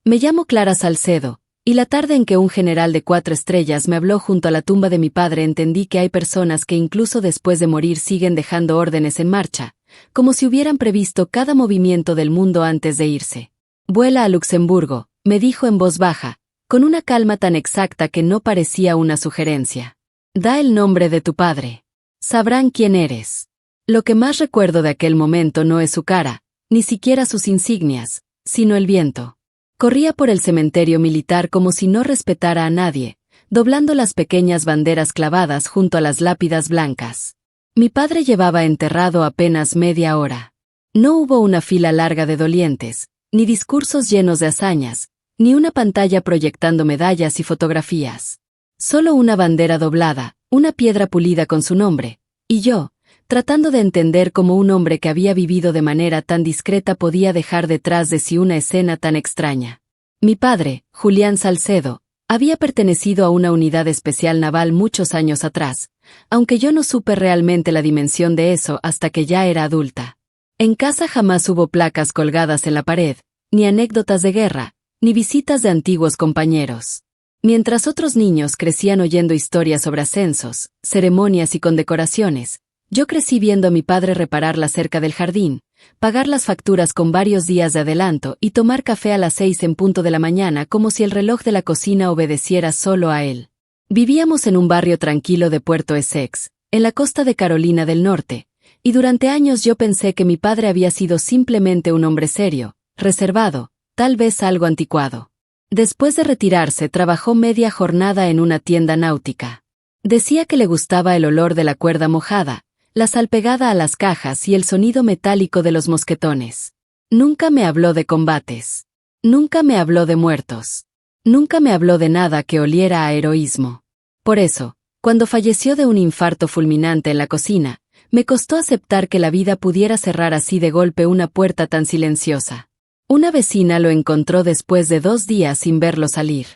Me llamo Clara Salcedo, y la tarde en que un general de 4 estrellas me habló junto a la tumba de mi padre entendí que hay personas que incluso después de morir siguen dejando órdenes en marcha, como si hubieran previsto cada movimiento del mundo antes de irse. Vuela a Luxemburgo, me dijo en voz baja, con una calma tan exacta que no parecía una sugerencia. Da el nombre de tu padre. Sabrán quién eres. Lo que más recuerdo de aquel momento no es su cara, ni siquiera sus insignias, sino el viento. Corría por el cementerio militar como si no respetara a nadie, doblando las pequeñas banderas clavadas junto a las lápidas blancas. Mi padre llevaba enterrado apenas media hora. No hubo una fila larga de dolientes, ni discursos llenos de hazañas, ni una pantalla proyectando medallas y fotografías. Solo una bandera doblada, una piedra pulida con su nombre, y yo, tratando de entender cómo un hombre que había vivido de manera tan discreta podía dejar detrás de sí una escena tan extraña. Mi padre, Julián Salcedo, había pertenecido a una unidad especial naval muchos años atrás, aunque yo no supe realmente la dimensión de eso hasta que ya era adulta. En casa jamás hubo placas colgadas en la pared, ni anécdotas de guerra, ni visitas de antiguos compañeros. Mientras otros niños crecían oyendo historias sobre ascensos, ceremonias y condecoraciones, yo crecí viendo a mi padre reparar la cerca del jardín, pagar las facturas con varios días de adelanto y tomar café a las 6 en punto de la mañana como si el reloj de la cocina obedeciera solo a él. Vivíamos en un barrio tranquilo de Puerto Essex, en la costa de Carolina del Norte, y durante años yo pensé que mi padre había sido simplemente un hombre serio, reservado, tal vez algo anticuado. Después de retirarse trabajó media jornada en una tienda náutica. Decía que le gustaba el olor de la cuerda mojada, la sal pegada a las cajas y el sonido metálico de los mosquetones. Nunca me habló de combates. Nunca me habló de muertos. Nunca me habló de nada que oliera a heroísmo. Por eso, cuando falleció de un infarto fulminante en la cocina, me costó aceptar que la vida pudiera cerrar así de golpe una puerta tan silenciosa. Una vecina lo encontró después de 2 días sin verlo salir.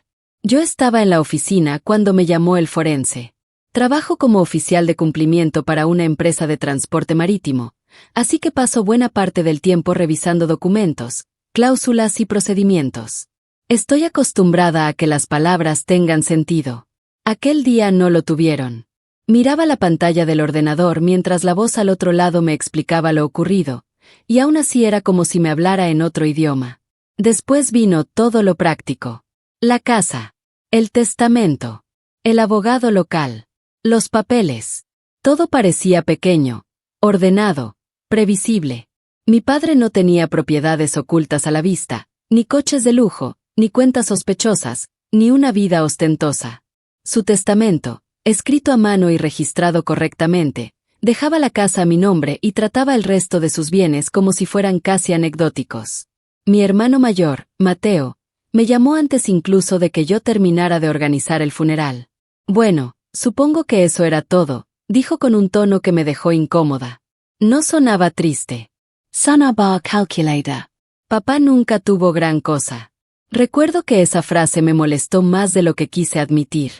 Yo estaba en la oficina cuando me llamó el forense. Trabajo como oficial de cumplimiento para una empresa de transporte marítimo, así que paso buena parte del tiempo revisando documentos, cláusulas y procedimientos. Estoy acostumbrada a que las palabras tengan sentido. Aquel día no lo tuvieron. Miraba la pantalla del ordenador mientras la voz al otro lado me explicaba lo ocurrido, y aún así era como si me hablara en otro idioma. Después vino todo lo práctico. La casa, el testamento, el abogado local, los papeles. Todo parecía pequeño, ordenado, previsible. Mi padre no tenía propiedades ocultas a la vista, ni coches de lujo, ni cuentas sospechosas, ni una vida ostentosa. Su testamento, escrito a mano y registrado correctamente, dejaba la casa a mi nombre y trataba el resto de sus bienes como si fueran casi anecdóticos. Mi hermano mayor, Mateo, me llamó antes incluso de que yo terminara de organizar el funeral. Bueno, supongo que eso era todo, dijo con un tono que me dejó incómoda. No sonaba triste. Sonaba calculada. Papá nunca tuvo gran cosa. Recuerdo que esa frase me molestó más de lo que quise admitir.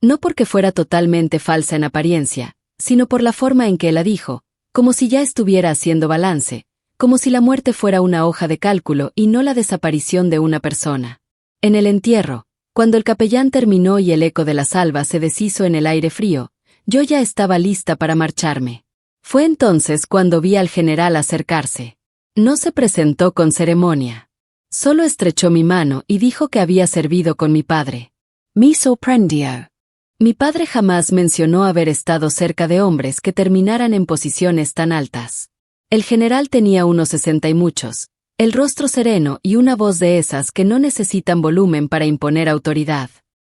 No porque fuera totalmente falsa en apariencia, sino por la forma en que la dijo, como si ya estuviera haciendo balance, como si la muerte fuera una hoja de cálculo y no la desaparición de una persona. En el entierro, cuando el capellán terminó y el eco de la salva se deshizo en el aire frío, yo ya estaba lista para marcharme. Fue entonces cuando vi al general acercarse. No se presentó con ceremonia. Solo estrechó mi mano y dijo que había servido con mi padre. Me sorprendió. Mi padre jamás mencionó haber estado cerca de hombres que terminaran en posiciones tan altas. El general tenía unos 60 y muchos, el rostro sereno y una voz de esas que no necesitan volumen para imponer autoridad.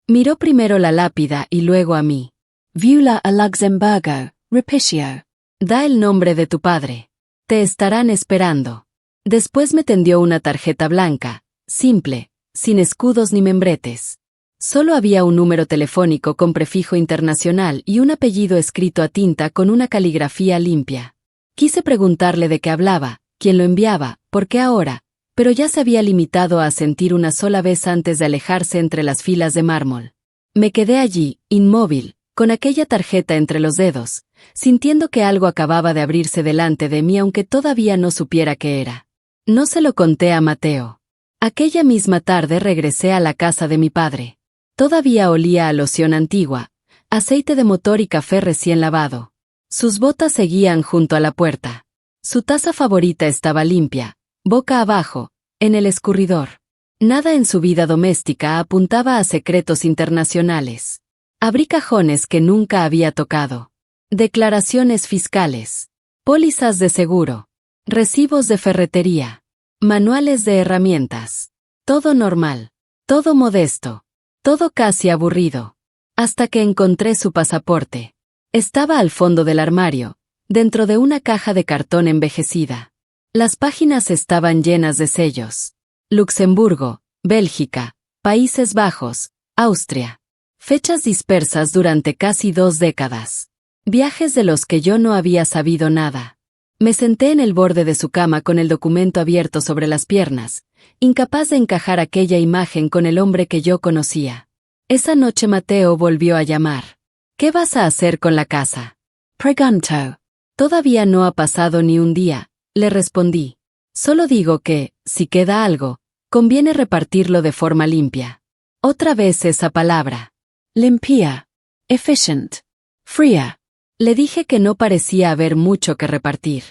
Miró primero la lápida y luego a mí. Viula a Luxemburgo, Repicio. Da el nombre de tu padre. Te estarán esperando. Después me tendió una tarjeta blanca, simple, sin escudos ni membretes. Solo había un número telefónico con prefijo internacional y un apellido escrito a tinta con una caligrafía limpia. Quise preguntarle de qué hablaba, quién lo enviaba, por qué ahora, pero ya se había limitado a asentir una sola vez antes de alejarse entre las filas de mármol. Me quedé allí, inmóvil, con aquella tarjeta entre los dedos, sintiendo que algo acababa de abrirse delante de mí aunque todavía no supiera qué era. No se lo conté a Mateo. Aquella misma tarde regresé a la casa de mi padre. Todavía olía a loción antigua, aceite de motor y café recién lavado. Sus botas seguían junto a la puerta. Su taza favorita estaba limpia, boca abajo, en el escurridor. Nada en su vida doméstica apuntaba a secretos internacionales. Abrí cajones que nunca había tocado. Declaraciones fiscales. Pólizas de seguro. Recibos de ferretería. Manuales de herramientas. Todo normal. Todo modesto. Todo casi aburrido. Hasta que encontré su pasaporte. Estaba al fondo del armario, dentro de una caja de cartón envejecida. Las páginas estaban llenas de sellos. Luxemburgo, Bélgica, Países Bajos, Austria. Fechas dispersas durante casi 2 décadas. Viajes de los que yo no había sabido nada. Me senté en el borde de su cama con el documento abierto sobre las piernas, incapaz de encajar aquella imagen con el hombre que yo conocía. Esa noche Mateo volvió a llamar. ¿Qué vas a hacer con la casa? Preguntó. Todavía no ha pasado ni un día, le respondí. Solo digo que, si queda algo, conviene repartirlo de forma limpia. Otra vez esa palabra. Limpia. Efficient. Fría. Le dije que no parecía haber mucho que repartir.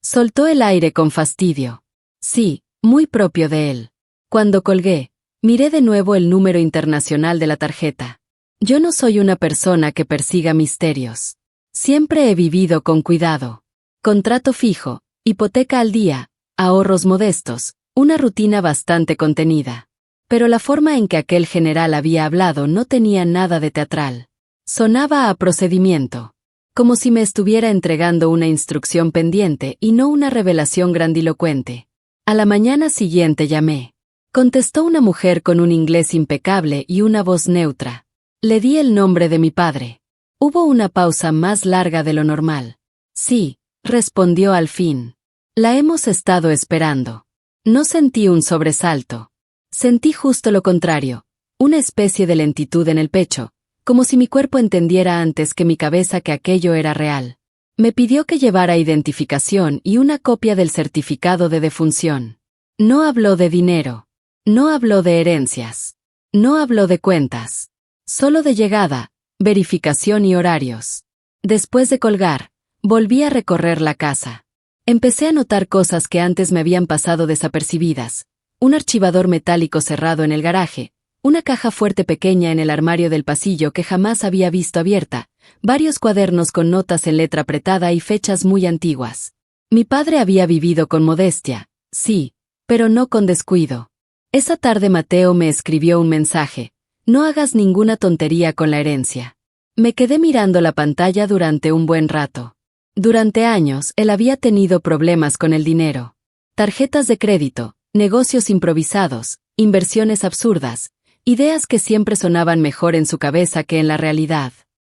Soltó el aire con fastidio. Sí, muy propio de él. Cuando colgué, miré de nuevo el número internacional de la tarjeta. Yo no soy una persona que persiga misterios. Siempre he vivido con cuidado. Contrato fijo, hipoteca al día, ahorros modestos, una rutina bastante contenida. Pero la forma en que aquel general había hablado no tenía nada de teatral. Sonaba a procedimiento. Como si me estuviera entregando una instrucción pendiente y no una revelación grandilocuente. A la mañana siguiente llamé. Contestó una mujer con un inglés impecable y una voz neutra. Le di el nombre de mi padre. Hubo una pausa más larga de lo normal. Sí, respondió al fin. La hemos estado esperando. No sentí un sobresalto. Sentí justo lo contrario, una especie de lentitud en el pecho, como si mi cuerpo entendiera antes que mi cabeza que aquello era real. Me pidió que llevara identificación y una copia del certificado de defunción. No habló de dinero. No habló de herencias. No habló de cuentas. Solo de llegada, verificación y horarios. Después de colgar, volví a recorrer la casa. Empecé a notar cosas que antes me habían pasado desapercibidas. Un archivador metálico cerrado en el garaje, una caja fuerte pequeña en el armario del pasillo que jamás había visto abierta, varios cuadernos con notas en letra apretada y fechas muy antiguas. Mi padre había vivido con modestia, sí, pero no con descuido. Esa tarde Mateo me escribió un mensaje: no hagas ninguna tontería con la herencia. Me quedé mirando la pantalla durante un buen rato. Durante años él había tenido problemas con el dinero. Tarjetas de crédito, negocios improvisados, inversiones absurdas, ideas que siempre sonaban mejor en su cabeza que en la realidad.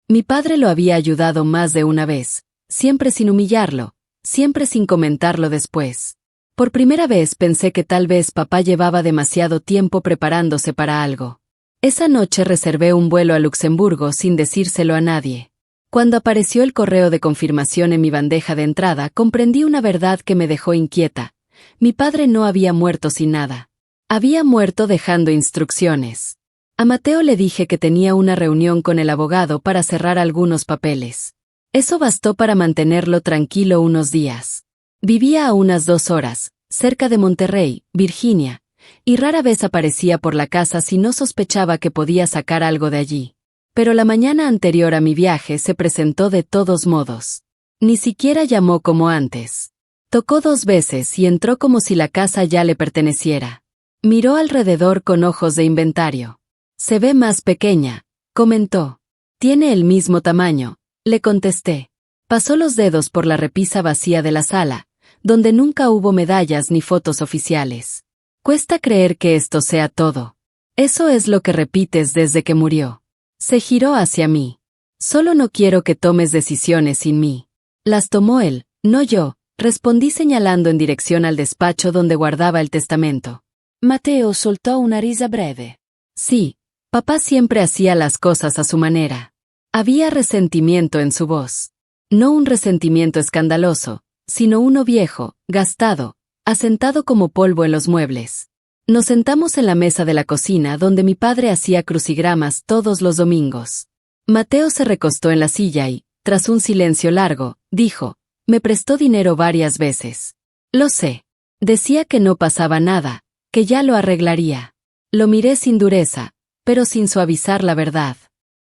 Mi padre lo había ayudado más de una vez, siempre sin humillarlo, siempre sin comentarlo después. Por primera vez pensé que tal vez papá llevaba demasiado tiempo preparándose para algo. Esa noche reservé un vuelo a Luxemburgo sin decírselo a nadie. Cuando apareció el correo de confirmación en mi bandeja de entrada, comprendí una verdad que me dejó inquieta. Mi padre no había muerto sin nada. Había muerto dejando instrucciones. A Mateo le dije que tenía una reunión con el abogado para cerrar algunos papeles. Eso bastó para mantenerlo tranquilo unos días. Vivía a unas 2 horas, cerca de Monterrey, Virginia, y rara vez aparecía por la casa si no sospechaba que podía sacar algo de allí. Pero la mañana anterior a mi viaje se presentó de todos modos. Ni siquiera llamó como antes. Tocó 2 veces y entró como si la casa ya le perteneciera. Miró alrededor con ojos de inventario. Se ve más pequeña, comentó. Tiene el mismo tamaño, le contesté. Pasó los dedos por la repisa vacía de la sala, donde nunca hubo medallas ni fotos oficiales. Cuesta creer que esto sea todo. Eso es lo que repites desde que murió. Se giró hacia mí. Solo no quiero que tomes decisiones sin mí. Las tomó él, no yo, respondí señalando en dirección al despacho donde guardaba el testamento. Mateo soltó una risa breve. Sí, papá siempre hacía las cosas a su manera. Había resentimiento en su voz. No un resentimiento escandaloso, sino uno viejo, gastado, asentado como polvo en los muebles. Nos sentamos en la mesa de la cocina donde mi padre hacía crucigramas todos los domingos. Mateo se recostó en la silla y, tras un silencio largo, dijo, me prestó dinero varias veces. Lo sé. Decía que no pasaba nada, que ya lo arreglaría. Lo miré sin dureza, pero sin suavizar la verdad.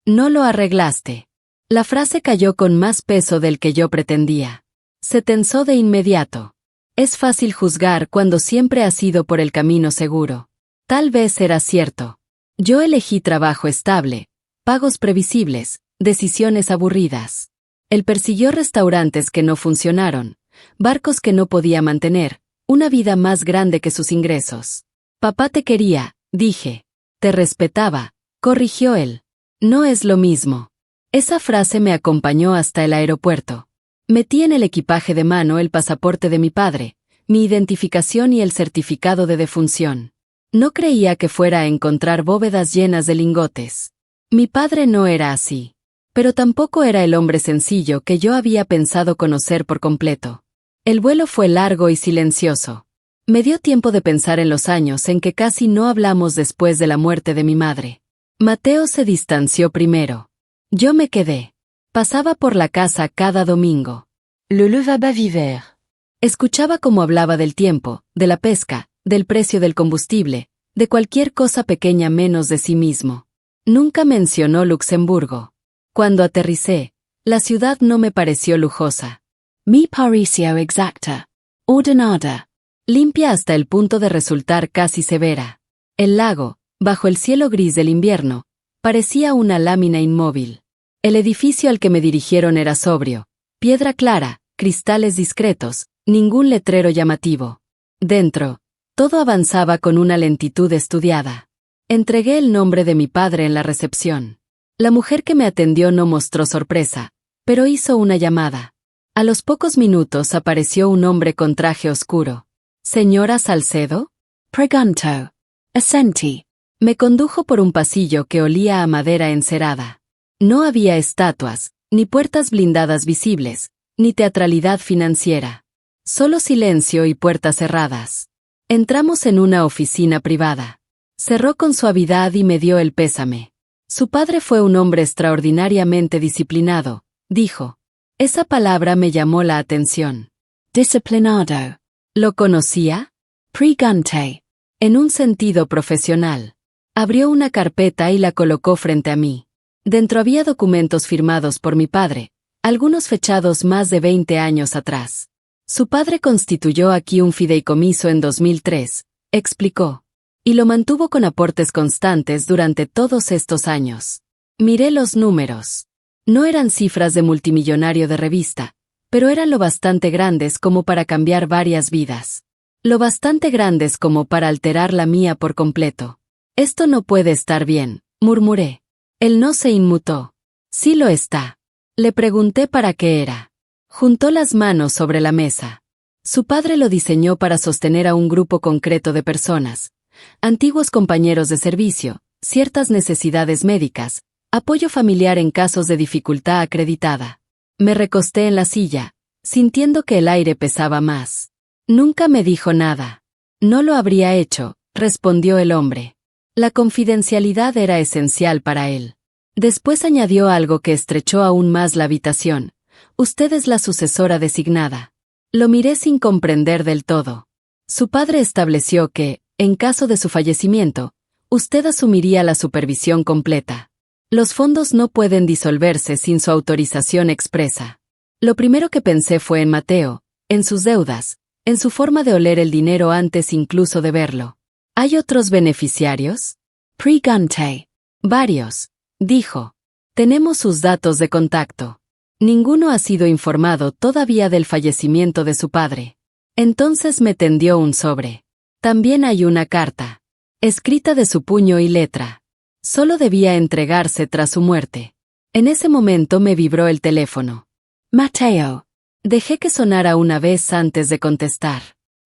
No lo arreglaste. La frase cayó con más peso del que yo pretendía. Se tensó de inmediato. Es fácil juzgar cuando siempre has ido por el camino seguro. Tal vez era cierto. Yo elegí trabajo estable, pagos previsibles, decisiones aburridas. Él persiguió restaurantes que no funcionaron, barcos que no podía mantener, una vida más grande que sus ingresos. Papá te quería, dije. Te respetaba, corrigió él. No es lo mismo. Esa frase me acompañó hasta el aeropuerto. Metí en el equipaje de mano el pasaporte de mi padre, mi identificación y el certificado de defunción. No creía que fuera a encontrar bóvedas llenas de lingotes. Mi padre no era así. Pero tampoco era el hombre sencillo que yo había pensado conocer por completo. El vuelo fue largo y silencioso. Me dio tiempo de pensar en los años en que casi no hablamos después de la muerte de mi madre. Mateo se distanció primero. Yo me quedé. Pasaba por la casa cada domingo. Le va-va-vivere. Escuchaba cómo hablaba del tiempo, de la pesca, del precio del combustible, de cualquier cosa pequeña menos de sí mismo. Nunca mencionó Luxemburgo. Cuando aterricé, la ciudad no me pareció lujosa. Mi pareció exacta, ordenada, limpia hasta el punto de resultar casi severa. El lago, bajo el cielo gris del invierno, parecía una lámina inmóvil. El edificio al que me dirigieron era sobrio, piedra clara, cristales discretos, ningún letrero llamativo. Dentro, todo avanzaba con una lentitud estudiada. Entregué el nombre de mi padre en la recepción. La mujer que me atendió no mostró sorpresa, pero hizo una llamada. A los pocos minutos apareció un hombre con traje oscuro. ¿Señora Salcedo? Preguntó. Assentí. Me condujo por un pasillo que olía a madera encerada. No había estatuas, ni puertas blindadas visibles, ni teatralidad financiera. Solo silencio y puertas cerradas. Entramos en una oficina privada. Cerró con suavidad y me dio el pésame. Su padre fue un hombre extraordinariamente disciplinado, dijo. Esa palabra me llamó la atención. Disciplinado. ¿Lo conocía? Pregunté. En un sentido profesional. Abrió una carpeta y la colocó frente a mí. Dentro había documentos firmados por mi padre, algunos fechados más de 20 años atrás. Su padre constituyó aquí un fideicomiso en 2003, explicó. Y lo mantuvo con aportes constantes durante todos estos años. Miré los números. No eran cifras de multimillonario de revista, pero eran lo bastante grandes como para cambiar varias vidas. Lo bastante grandes como para alterar la mía por completo. Esto no puede estar bien, murmuré. Él no se inmutó. Sí lo está. Le pregunté para qué era. Juntó las manos sobre la mesa. Su padre lo diseñó para sostener a un grupo concreto de personas. Antiguos compañeros de servicio, ciertas necesidades médicas, apoyo familiar en casos de dificultad acreditada. Me recosté en la silla, sintiendo que el aire pesaba más. Nunca me dijo nada. No lo habría hecho, respondió el hombre. La confidencialidad era esencial para él. Después añadió algo que estrechó aún más la habitación. Usted es la sucesora designada. Lo miré sin comprender del todo. Su padre estableció que, en caso de su fallecimiento, usted asumiría la supervisión completa. Los fondos no pueden disolverse sin su autorización expresa. Lo primero que pensé fue en Mateo, en sus deudas, en su forma de oler el dinero antes incluso de verlo. ¿Hay otros beneficiarios? Pregunté. Varios, dijo. Tenemos sus datos de contacto. Ninguno ha sido informado todavía del fallecimiento de su padre. Entonces me tendió un sobre. También hay una carta, escrita de su puño y letra. Solo debía entregarse tras su muerte. En ese momento me vibró el teléfono. Mateo. Dejé que sonara una vez antes de contestar.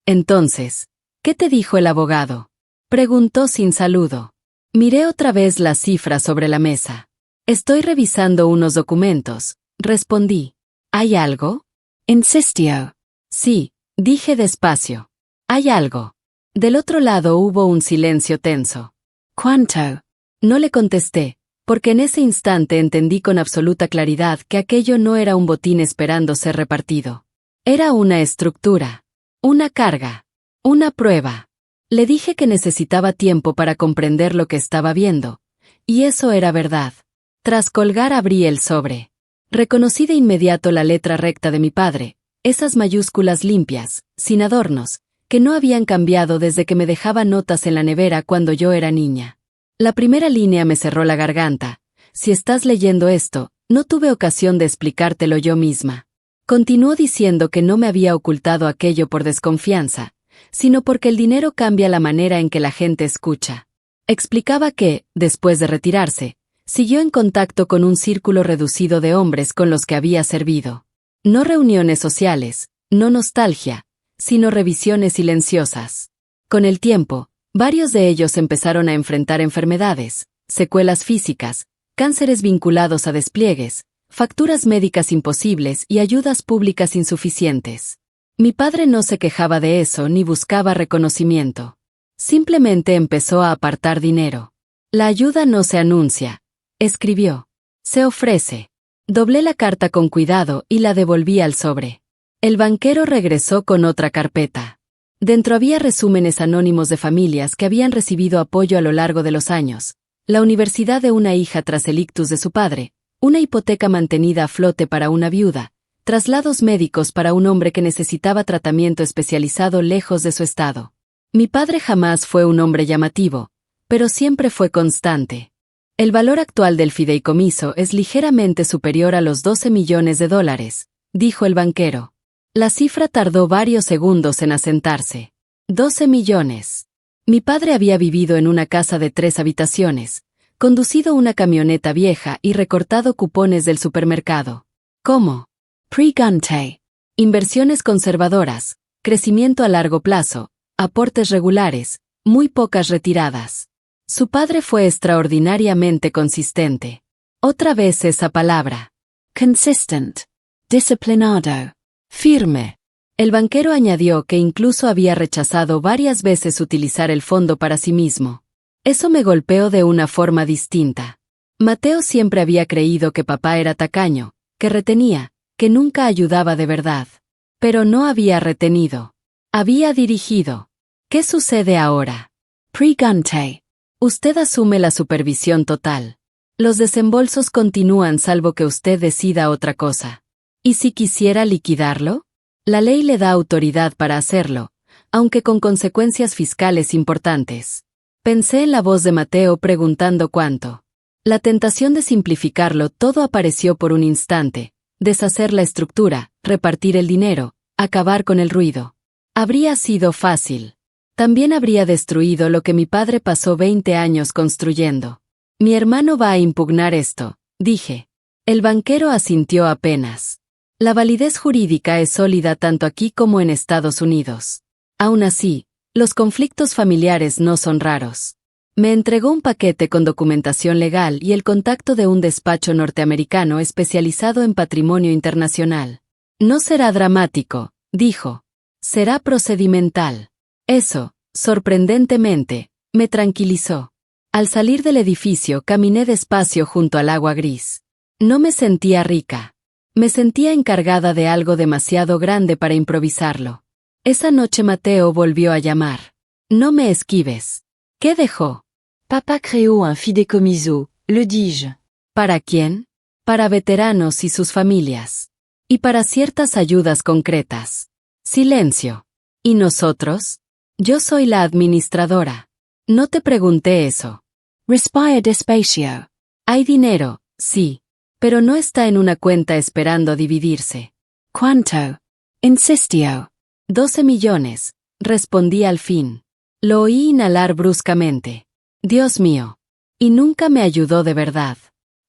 Entonces, ¿qué te dijo el abogado? Preguntó sin saludo. Miré otra vez las cifras sobre la mesa. Estoy revisando unos documentos, respondí. ¿Hay algo? Insistió. Sí, dije despacio. Hay algo. Del otro lado hubo un silencio tenso. ¿Cuánto? No le contesté, porque en ese instante entendí con absoluta claridad que aquello no era un botín esperando ser repartido. Era una estructura, una carga, una prueba. Le dije que necesitaba tiempo para comprender lo que estaba viendo, y eso era verdad. Tras colgar abrí el sobre. Reconocí de inmediato la letra recta de mi padre, esas mayúsculas limpias, sin adornos, que no habían cambiado desde que me dejaba notas en la nevera cuando yo era niña. La primera línea me cerró la garganta. Si estás leyendo esto, no tuve ocasión de explicártelo yo misma. Continuó diciendo que no me había ocultado aquello por desconfianza, sino porque el dinero cambia la manera en que la gente escucha. Explicaba que, después de retirarse, siguió en contacto con un círculo reducido de hombres con los que había servido. No reuniones sociales, no nostalgia, sino revisiones silenciosas. Con el tiempo, varios de ellos empezaron a enfrentar enfermedades, secuelas físicas, cánceres vinculados a despliegues, facturas médicas imposibles y ayudas públicas insuficientes. Mi padre no se quejaba de eso ni buscaba reconocimiento. Simplemente empezó a apartar dinero. La ayuda no se anuncia, escribió. Se ofrece. Doblé la carta con cuidado y la devolví al sobre. El banquero regresó con otra carpeta. Dentro había resúmenes anónimos de familias que habían recibido apoyo a lo largo de los años, la universidad de una hija tras el ictus de su padre, una hipoteca mantenida a flote para una viuda, traslados médicos para un hombre que necesitaba tratamiento especializado lejos de su estado. Mi padre jamás fue un hombre llamativo, pero siempre fue constante. El valor actual del fideicomiso es ligeramente superior a los 12 millones de dólares, dijo el banquero. La cifra tardó varios segundos en asentarse. 12 millones. Mi padre había vivido en una casa de 3 habitaciones, conducido una camioneta vieja y recortado cupones del supermercado. ¿Cómo? Pre-Gunte. Inversiones conservadoras, crecimiento a largo plazo, aportes regulares, muy pocas retiradas. Su padre fue extraordinariamente consistente. Otra vez esa palabra. Consistent. Disciplinado. Firme. El banquero añadió que incluso había rechazado varias veces utilizar el fondo para sí mismo. Eso me golpeó de una forma distinta. Mateo siempre había creído que papá era tacaño, que retenía, que nunca ayudaba de verdad. Pero no había retenido. Había dirigido. ¿Qué sucede ahora? Pre-Gunte. Usted asume la supervisión total. Los desembolsos continúan salvo que usted decida otra cosa. ¿Y si quisiera liquidarlo? La ley le da autoridad para hacerlo, aunque con consecuencias fiscales importantes. Pensé en la voz de Mateo preguntando cuánto. La tentación de simplificarlo todo apareció por un instante, deshacer la estructura, repartir el dinero, acabar con el ruido. Habría sido fácil. También habría destruido lo que mi padre pasó 20 años construyendo. Mi hermano va a impugnar esto, dije. El banquero asintió apenas. La validez jurídica es sólida tanto aquí como en Estados Unidos. Aún así, los conflictos familiares no son raros. Me entregó un paquete con documentación legal y el contacto de un despacho norteamericano especializado en patrimonio internacional. No será dramático, dijo. Será procedimental. Eso, sorprendentemente, me tranquilizó. Al salir del edificio caminé despacio junto al agua gris. No me sentía rica. Me sentía encargada de algo demasiado grande para improvisarlo. Esa noche Mateo volvió a llamar. No me esquives. ¿Qué dejó? Papa créó un fideicomiso, le dis-je. ¿Para quién? Para veteranos y sus familias. Y para ciertas ayudas concretas. Silencio. ¿Y nosotros? Yo soy la administradora. No te pregunté eso. Respire despacio. Hay dinero, sí. Pero no está en una cuenta esperando dividirse. ¿Cuánto? Insistió. 12 millones, respondí al fin. Lo oí inhalar bruscamente. Dios mío. Y nunca me ayudó de verdad.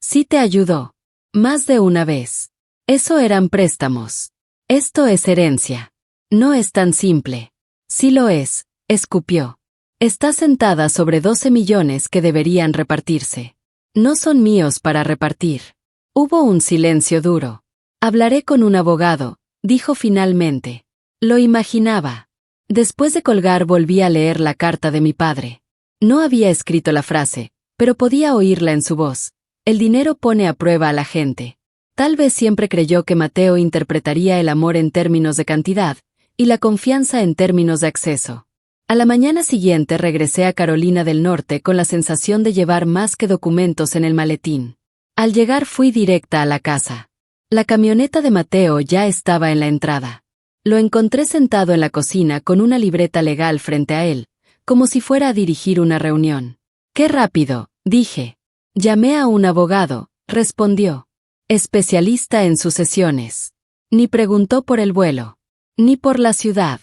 Sí te ayudó. Más de una vez. Eso eran préstamos. Esto es herencia. No es tan simple. Sí lo es, escupió. Está sentada sobre 12 millones que deberían repartirse. No son míos para repartir. Hubo un silencio duro. Hablaré con un abogado, dijo finalmente. Lo imaginaba. Después de colgar volví a leer la carta de mi padre. No había escrito la frase, pero podía oírla en su voz. El dinero pone a prueba a la gente. Tal vez siempre creyó que Mateo interpretaría el amor en términos de cantidad, y la confianza en términos de acceso. A la mañana siguiente regresé a Carolina del Norte con la sensación de llevar más que documentos en el maletín. Al llegar fui directa a la casa. La camioneta de Mateo ya estaba en la entrada. Lo encontré sentado en la cocina con una libreta legal frente a él, como si fuera a dirigir una reunión. «¡Qué rápido!», dije. «Llamé a un abogado», respondió. «Especialista en sucesiones». Ni preguntó por el vuelo, ni por la ciudad,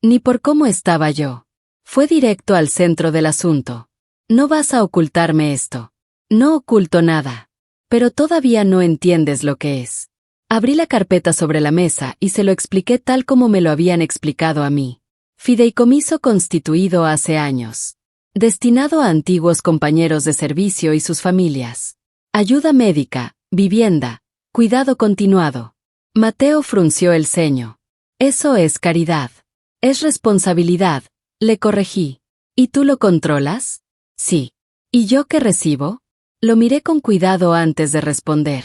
ni por cómo estaba yo. Fue directo al centro del asunto. «No vas a ocultarme esto». «No oculto nada. Pero todavía no entiendes lo que es». Abrí la carpeta sobre la mesa y se lo expliqué tal como me lo habían explicado a mí. Fideicomiso constituido hace años. Destinado a antiguos compañeros de servicio y sus familias. Ayuda médica, vivienda, cuidado continuado. Mateo frunció el ceño. «Eso es caridad. Es responsabilidad», le corregí. «¿Y tú lo controlas?» «Sí». «¿Y yo qué recibo?» Lo miré con cuidado antes de responder.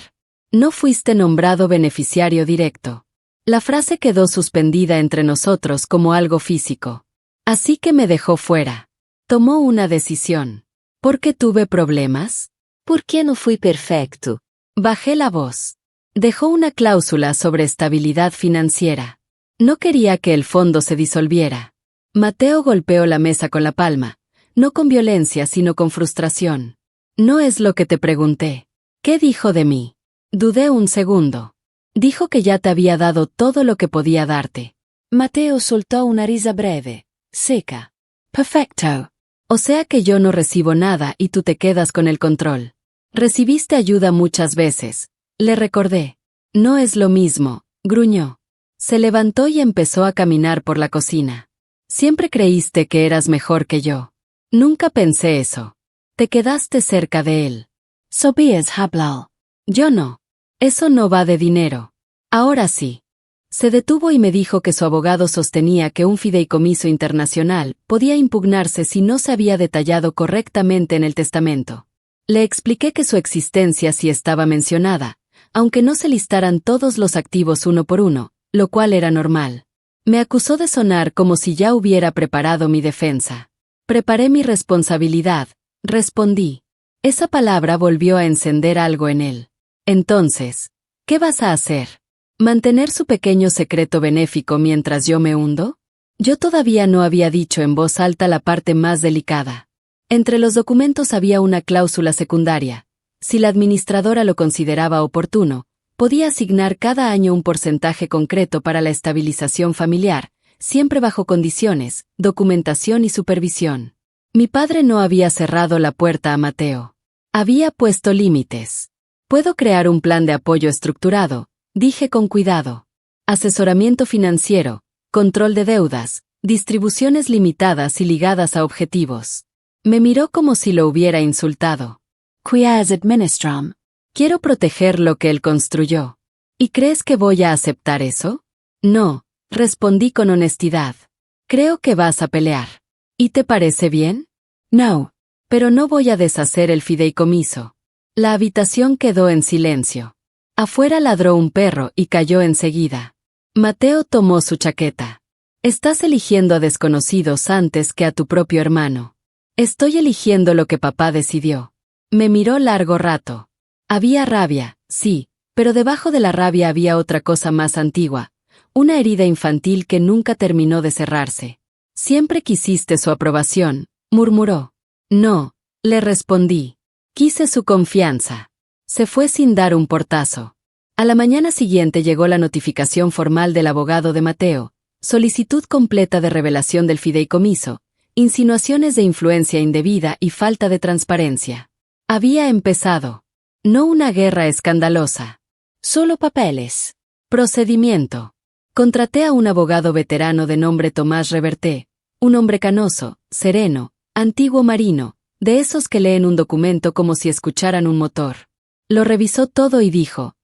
«No fuiste nombrado beneficiario directo». La frase quedó suspendida entre nosotros como algo físico. Así que me dejó fuera. Tomó una decisión. ¿Por qué tuve problemas? ¿Por qué no fui perfecto? Bajé la voz. Dejó una cláusula sobre estabilidad financiera. No quería que el fondo se disolviera. Mateo golpeó la mesa con la palma, no con violencia sino con frustración. «No es lo que te pregunté. ¿Qué dijo de mí?» Dudé un segundo. «Dijo que ya te había dado todo lo que podía darte». Mateo soltó una risa breve, seca. «Perfecto. O sea que yo no recibo nada y tú te quedas con el control. Recibiste ayuda muchas veces», le recordé. «No es lo mismo», gruñó. Se levantó y empezó a caminar por la cocina. «Siempre creíste que eras mejor que yo». «Nunca pensé eso. Te quedaste cerca de él». «Sabías hablar». «Yo no. Eso no va de dinero». «Ahora sí». Se detuvo y me dijo que su abogado sostenía que un fideicomiso internacional podía impugnarse si no se había detallado correctamente en el testamento. Le expliqué que su existencia sí estaba mencionada, aunque no se listaran todos los activos uno por uno, lo cual era normal. Me acusó de sonar como si ya hubiera preparado mi defensa. «Preparé mi responsabilidad», respondí. Esa palabra volvió a encender algo en él. «Entonces, ¿qué vas a hacer? ¿Mantener su pequeño secreto benéfico mientras yo me hundo?» Yo todavía no había dicho en voz alta la parte más delicada. Entre los documentos había una cláusula secundaria. Si la administradora lo consideraba oportuno, podía asignar cada año un porcentaje concreto para la estabilización familiar, siempre bajo condiciones, documentación y supervisión. Mi padre no había cerrado la puerta a Mateo. Había puesto límites. «Puedo crear un plan de apoyo estructurado», dije con cuidado. «Asesoramiento financiero, control de deudas, distribuciones limitadas y ligadas a objetivos». Me miró como si lo hubiera insultado. «Quis administram». «Quiero proteger lo que él construyó». ¿Y crees que voy a aceptar eso? «No», respondí con honestidad. «Creo que vas a pelear». ¿Y te parece bien? «No». «Pero no voy a deshacer el fideicomiso». La habitación quedó en silencio. Afuera ladró un perro y cayó enseguida. Mateo tomó su chaqueta. «Estás eligiendo a desconocidos antes que a tu propio hermano». «Estoy eligiendo lo que papá decidió». Me miró largo rato. Había rabia, sí, pero debajo de la rabia había otra cosa más antigua, una herida infantil que nunca terminó de cerrarse. «Siempre quisiste su aprobación», murmuró. «No», le respondí. «Quise su confianza». Se fue sin dar un portazo. A la mañana siguiente llegó la notificación formal del abogado de Mateo, solicitud completa de revelación del fideicomiso, insinuaciones de influencia indebida y falta de transparencia. Había empezado. No una guerra escandalosa. Solo papeles. Procedimiento. Contraté a un abogado veterano de nombre Tomás Reverté, un hombre canoso, sereno, antiguo marino, de esos que leen un documento como si escucharan un motor. Lo revisó todo y dijo: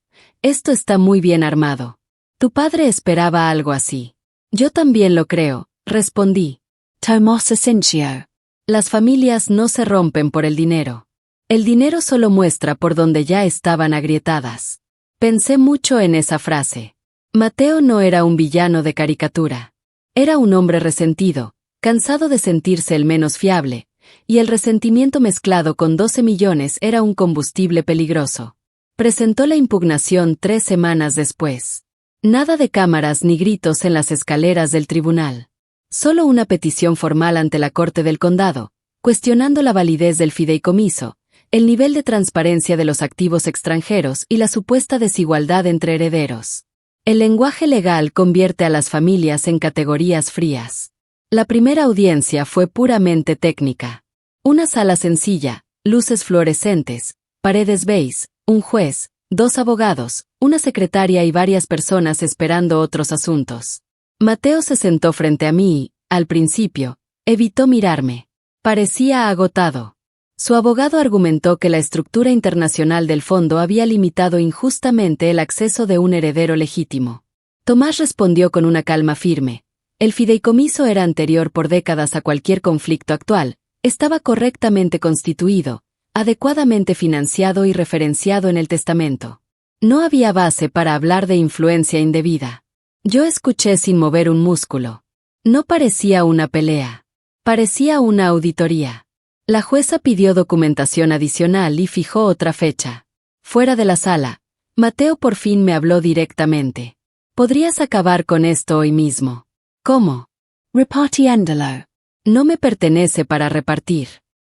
«Esto está muy bien armado. Tu padre esperaba algo así». «Yo también lo creo», respondí. Tomos essentio. Las familias no se rompen por el dinero. El dinero solo muestra por donde ya estaban agrietadas. Pensé mucho en esa frase. Mateo no era un villano de caricatura. Era un hombre resentido, cansado de sentirse el menos fiable, y el resentimiento mezclado con 12 millones era un combustible peligroso. Presentó la impugnación 3 semanas después. Nada de cámaras ni gritos en las escaleras del tribunal. Solo una petición formal ante la Corte del Condado, cuestionando la validez del fideicomiso, el nivel de transparencia de los activos extranjeros y la supuesta desigualdad entre herederos. El lenguaje legal convierte a las familias en categorías frías. La primera audiencia fue puramente técnica. Una sala sencilla, luces fluorescentes, paredes beige, un juez, 2 abogados, una secretaria y varias personas esperando otros asuntos. Mateo se sentó frente a mí y, al principio, evitó mirarme. Parecía agotado. Su abogado argumentó que la estructura internacional del fondo había limitado injustamente el acceso de un heredero legítimo. Tomás respondió con una calma firme. El fideicomiso era anterior por décadas a cualquier conflicto actual, estaba correctamente constituido, adecuadamente financiado y referenciado en el testamento. No había base para hablar de influencia indebida. Yo escuché sin mover un músculo. No parecía una pelea. Parecía una auditoría. La jueza pidió documentación adicional y fijó otra fecha. Fuera de la sala, Mateo por fin me habló directamente. ¿Podrías acabar con esto hoy mismo? ¿Cómo? Repartiéndolo. No me pertenece para repartir.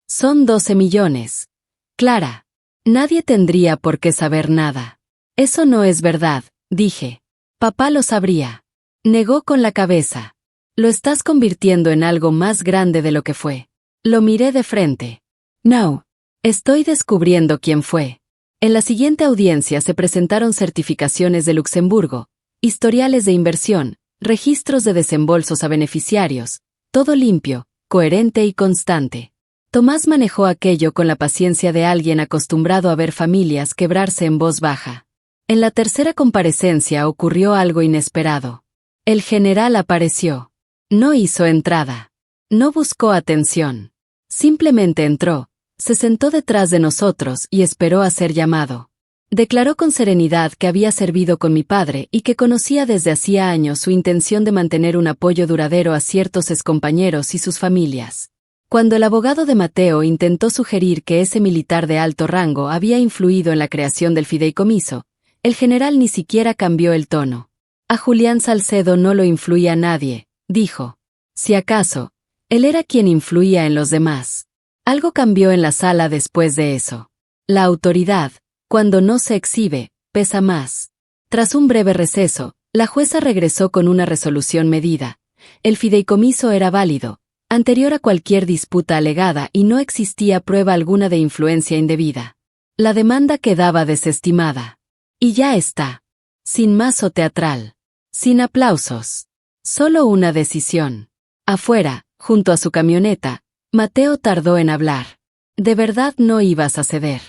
Son 12 millones. Clara. Nadie tendría por qué saber nada. Eso no es verdad, dije. Papá lo sabría. Negó con la cabeza. Lo estás convirtiendo en algo más grande de lo que fue. Lo miré de frente. No. Estoy descubriendo quién fue. En la siguiente audiencia se presentaron certificaciones de Luxemburgo, historiales de inversión, registros de desembolsos a beneficiarios, todo limpio, coherente y constante. Tomás manejó aquello con la paciencia de alguien acostumbrado a ver familias quebrarse en voz baja. En la tercera comparecencia ocurrió algo inesperado. El general apareció. No hizo entrada. No buscó atención. Simplemente entró, se sentó detrás de nosotros y esperó a ser llamado. Declaró con serenidad que había servido con mi padre y que conocía desde hacía años su intención de mantener un apoyo duradero a ciertos excompañeros y sus familias. Cuando el abogado de Mateo intentó sugerir que ese militar de alto rango había influido en la creación del fideicomiso, el general ni siquiera cambió el tono. A Julián Salcedo no lo influía nadie, dijo. Si acaso, él era quien influía en los demás. Algo cambió en la sala después de eso. La autoridad, cuando no se exhibe, pesa más. Tras un breve receso, la jueza regresó con una resolución medida. El fideicomiso era válido, anterior a cualquier disputa alegada y no existía prueba alguna de influencia indebida. La demanda quedaba desestimada. Y ya está. Sin mazo teatral. Sin aplausos. Solo una decisión. Afuera, junto a su camioneta, Mateo tardó en hablar. ¿De verdad no ibas a ceder?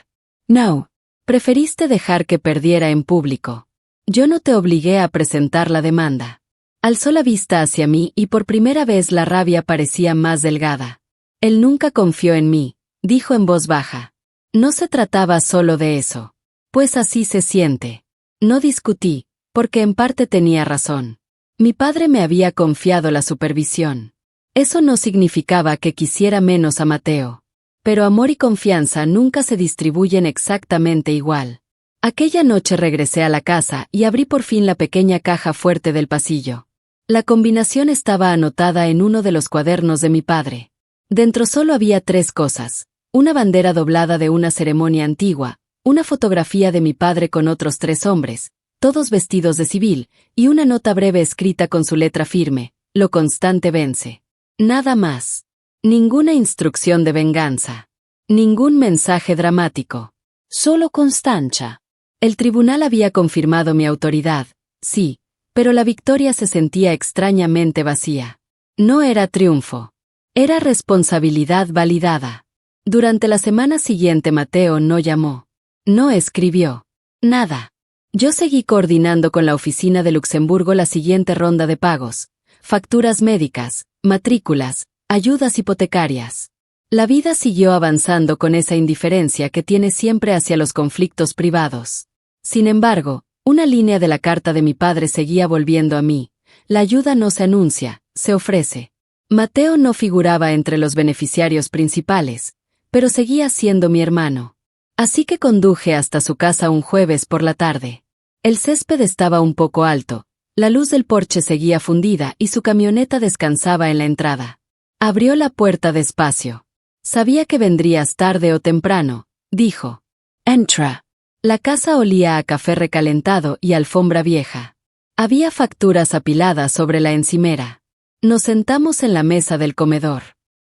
No. Preferiste dejar que perdiera en público. Yo no te obligué a presentar la demanda. Alzó la vista hacia mí y por primera vez la rabia parecía más delgada. Él nunca confió en mí, dijo en voz baja. No se trataba solo de eso. Pues así se siente. No discutí, porque en parte tenía razón. Mi padre me había confiado la supervisión. Eso no significaba que quisiera menos a Mateo. Pero amor y confianza nunca se distribuyen exactamente igual. Aquella noche regresé a la casa y abrí por fin la pequeña caja fuerte del pasillo. La combinación estaba anotada en uno de los cuadernos de mi padre. Dentro solo había 3 cosas: una bandera doblada de una ceremonia antigua, una fotografía de mi padre con otros 3 hombres, todos vestidos de civil, y una nota breve escrita con su letra firme: lo constante vence. Nada más. Ninguna instrucción de venganza. Ningún mensaje dramático. Solo constancia. El tribunal había confirmado mi autoridad, sí, pero la victoria se sentía extrañamente vacía. No era triunfo. Era responsabilidad validada. Durante la semana siguiente Mateo no llamó. No escribió. Nada. Yo seguí coordinando con la oficina de Luxemburgo la siguiente ronda de pagos: facturas médicas, matrículas, ayudas hipotecarias. La vida siguió avanzando con esa indiferencia que tiene siempre hacia los conflictos privados. Sin embargo, una línea de la carta de mi padre seguía volviendo a mí. La ayuda no se anuncia, se ofrece. Mateo no figuraba entre los beneficiarios principales, pero seguía siendo mi hermano. Así que conduje hasta su casa un jueves por la tarde. El césped estaba un poco alto, la luz del porche seguía fundida y su camioneta descansaba en la entrada. Abrió la puerta despacio. Sabía que vendrías tarde o temprano, dijo. Entra. La casa olía a café recalentado y alfombra vieja. Había facturas apiladas sobre la encimera. Nos sentamos en la mesa del comedor.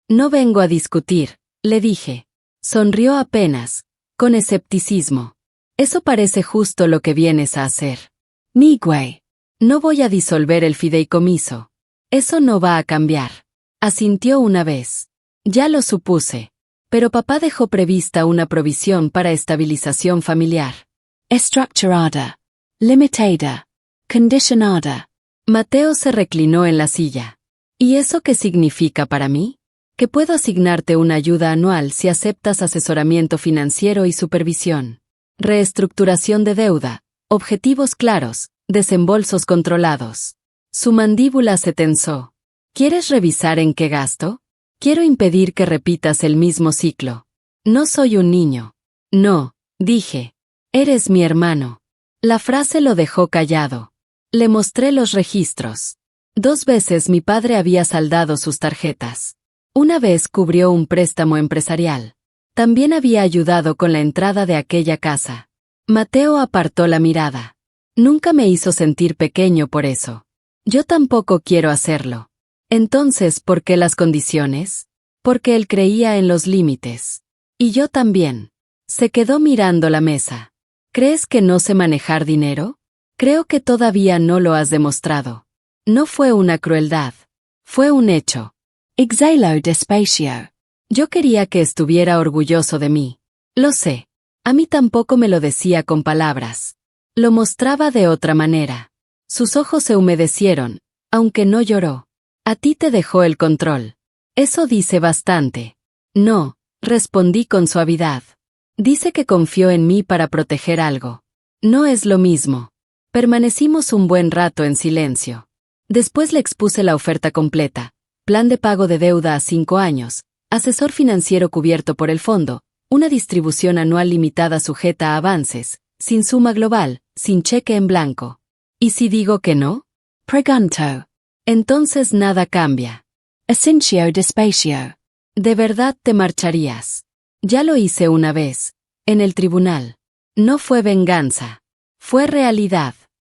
No vengo a discutir, le dije. Sonrió apenas, con escepticismo. Eso parece justo lo que vienes a hacer. Miguel. No voy a disolver el fideicomiso. Eso no va a cambiar. Asintió una vez. Ya lo supuse. Pero papá dejó prevista una provisión para estabilización familiar. Estructurada. Limitada. Condicionada. Mateo se reclinó en la silla. ¿Y eso qué significa para mí? Que puedo asignarte una ayuda anual si aceptas asesoramiento financiero y supervisión. Reestructuración de deuda, objetivos claros, desembolsos controlados. Su mandíbula se tensó. ¿Quieres revisar en qué gasto? Quiero impedir que repitas el mismo ciclo. No soy un niño. No, dije. Eres mi hermano. La frase lo dejó callado. Le mostré los registros. 2 veces mi padre había saldado sus tarjetas. Una vez cubrió un préstamo empresarial. También había ayudado con la entrada de aquella casa. Mateo apartó la mirada. Nunca me hizo sentir pequeño por eso. Yo tampoco quiero hacerlo. Entonces, ¿por qué las condiciones? Porque él creía en los límites. Y yo también. Se quedó mirando la mesa. ¿Crees que no sé manejar dinero? Creo que todavía no lo has demostrado. No fue una crueldad. Fue un hecho. Exhalo despacio. Yo quería que estuviera orgulloso de mí. Lo sé. A mí tampoco me lo decía con palabras. Lo mostraba de otra manera. Sus ojos se humedecieron, aunque no lloró. A ti te dejó el control. Eso dice bastante. No, respondí con suavidad. Dice que confió en mí para proteger algo. No es lo mismo. Permanecimos un buen rato en silencio. Después le expuse la oferta completa. Plan de pago de deuda a 5 años, asesor financiero cubierto por el fondo, una distribución anual limitada sujeta a avances, sin suma global, sin cheque en blanco. ¿Y si digo que no? Pregunto. Entonces nada cambia. Asincio despacio. ¿De verdad te marcharías? Ya lo hice una vez, en el tribunal. No fue venganza. Fue realidad.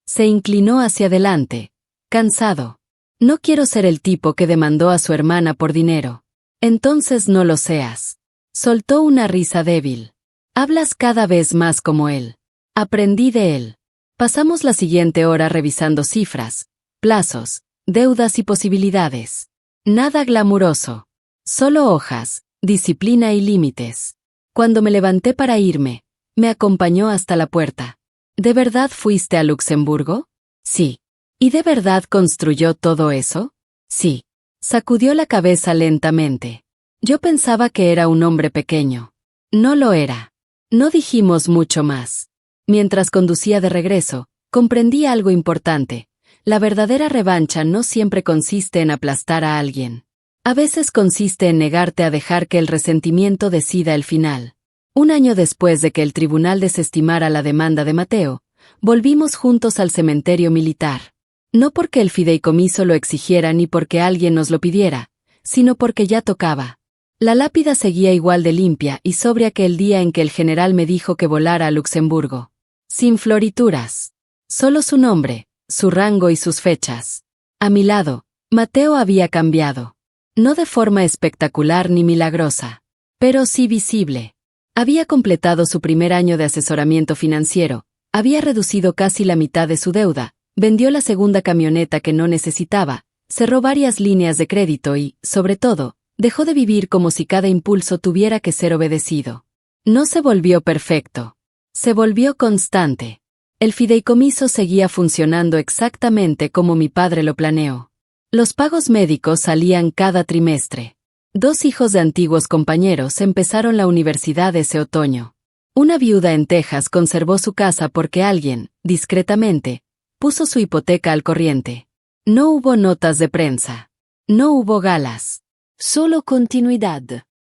Se inclinó hacia adelante, cansado. No quiero ser el tipo que demandó a su hermana por dinero. Entonces no lo seas. Soltó una risa débil. Hablas cada vez más como él. Aprendí de él. Pasamos la siguiente hora revisando cifras, plazos, deudas y posibilidades. Nada glamuroso. Solo hojas, disciplina y límites. Cuando me levanté para irme, me acompañó hasta la puerta. ¿De verdad fuiste a Luxemburgo? Sí. ¿Y de verdad construyó todo eso? Sí. Sacudió la cabeza lentamente. Yo pensaba que era un hombre pequeño. No lo era. No dijimos mucho más. Mientras conducía de regreso, comprendí algo importante. La verdadera revancha no siempre consiste en aplastar a alguien. A veces consiste en negarte a dejar que el resentimiento decida el final. 1 año después de que el tribunal desestimara la demanda de Mateo, volvimos juntos al cementerio militar. No porque el fideicomiso lo exigiera ni porque alguien nos lo pidiera, sino porque ya tocaba. La lápida seguía igual de limpia y sobria que el día en que el general me dijo que volara a Luxemburgo. Sin florituras. Solo su nombre, su rango y sus fechas. A mi lado, Mateo había cambiado. No de forma espectacular ni milagrosa, pero sí visible. Había completado su primer año de asesoramiento financiero, había reducido casi la mitad de su deuda, vendió la segunda camioneta que no necesitaba, cerró varias líneas de crédito y, sobre todo, dejó de vivir como si cada impulso tuviera que ser obedecido. No se volvió perfecto. Se volvió constante. El fideicomiso seguía funcionando exactamente como mi padre lo planeó. Los pagos médicos salían cada trimestre. 2 hijos de antiguos compañeros empezaron la universidad ese otoño. Una viuda en Texas conservó su casa porque alguien, discretamente, puso su hipoteca al corriente. No hubo notas de prensa. No hubo galas. Solo continuidad.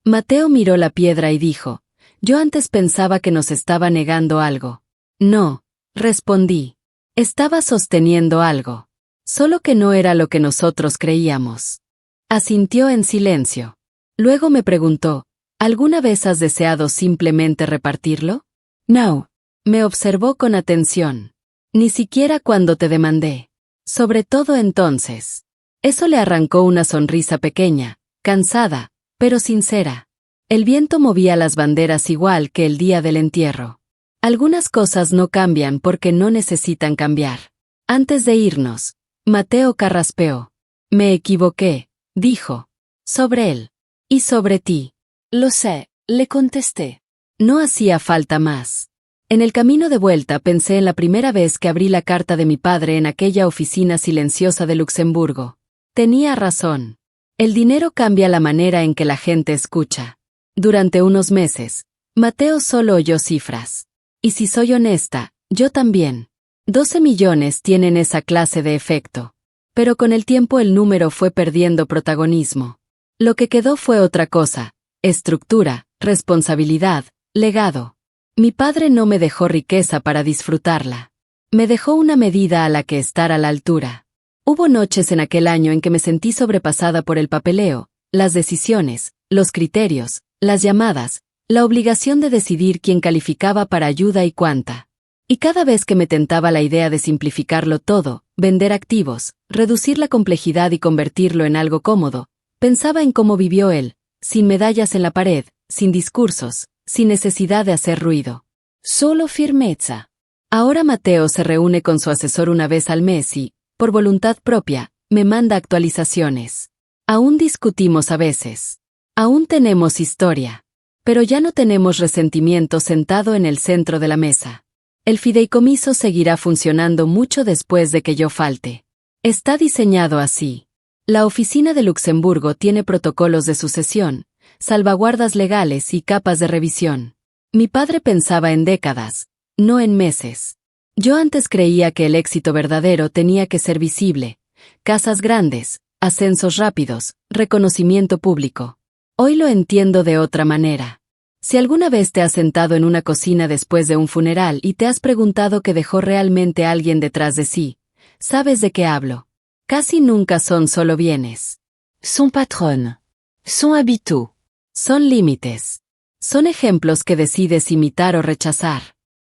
Mateo miró la piedra y dijo, yo antes pensaba que nos estaba negando algo. No, respondí. Estaba sosteniendo algo. Solo que no era lo que nosotros creíamos. Asintió en silencio. Luego me preguntó, ¿alguna vez has deseado simplemente repartirlo? No. Me observó con atención. Ni siquiera cuando te demandé. Sobre todo entonces. Eso le arrancó una sonrisa pequeña, cansada, pero sincera. El viento movía las banderas igual que el día del entierro. Algunas cosas no cambian porque no necesitan cambiar. Antes de irnos, Mateo carraspeó. Me equivoqué, dijo. Sobre él. Y sobre ti. Lo sé, le contesté. No hacía falta más. En el camino de vuelta pensé en la primera vez que abrí la carta de mi padre en aquella oficina silenciosa de Luxemburgo. Tenía razón. El dinero cambia la manera en que la gente escucha. Durante unos meses, Mateo solo oyó cifras. Y si soy honesta, yo también. 12 millones tienen esa clase de efecto. Pero con el tiempo el número fue perdiendo protagonismo. Lo que quedó fue otra cosa: estructura, responsabilidad, legado. Mi padre no me dejó riqueza para disfrutarla. Me dejó una medida a la que estar a la altura. Hubo noches en aquel año en que me sentí sobrepasada por el papeleo, las decisiones, los criterios, las llamadas, la obligación de decidir quién calificaba para ayuda y cuánta. Y cada vez que me tentaba la idea de simplificarlo todo, vender activos, reducir la complejidad y convertirlo en algo cómodo, pensaba en cómo vivió él, sin medallas en la pared, sin discursos, sin necesidad de hacer ruido. Solo firmeza. Ahora Mateo se reúne con su asesor una vez al mes y, por voluntad propia, me manda actualizaciones. Aún discutimos a veces. Aún tenemos historia. Pero ya no tenemos resentimiento sentado en el centro de la mesa. El fideicomiso seguirá funcionando mucho después de que yo falte. Está diseñado así. La oficina de Luxemburgo tiene protocolos de sucesión, salvaguardas legales y capas de revisión. Mi padre pensaba en décadas, no en meses. Yo antes creía que el éxito verdadero tenía que ser visible: casas grandes, ascensos rápidos, reconocimiento público. Hoy lo entiendo de otra manera. Si alguna vez te has sentado en una cocina después de un funeral y te has preguntado qué dejó realmente alguien detrás de sí, sabes de qué hablo. Casi nunca son solo bienes. Son patron. Son habitaux. Son límites. Son ejemplos que decides imitar o rechazar.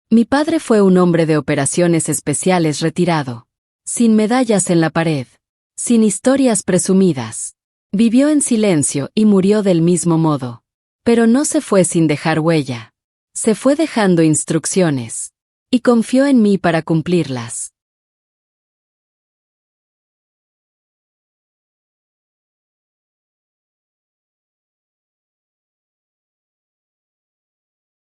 Mi padre fue un hombre de operaciones especiales retirado. Sin medallas en la pared. Sin historias presumidas. Vivió en silencio y murió del mismo modo. Pero no se fue sin dejar huella. Se fue dejando instrucciones. Y confió en mí para cumplirlas.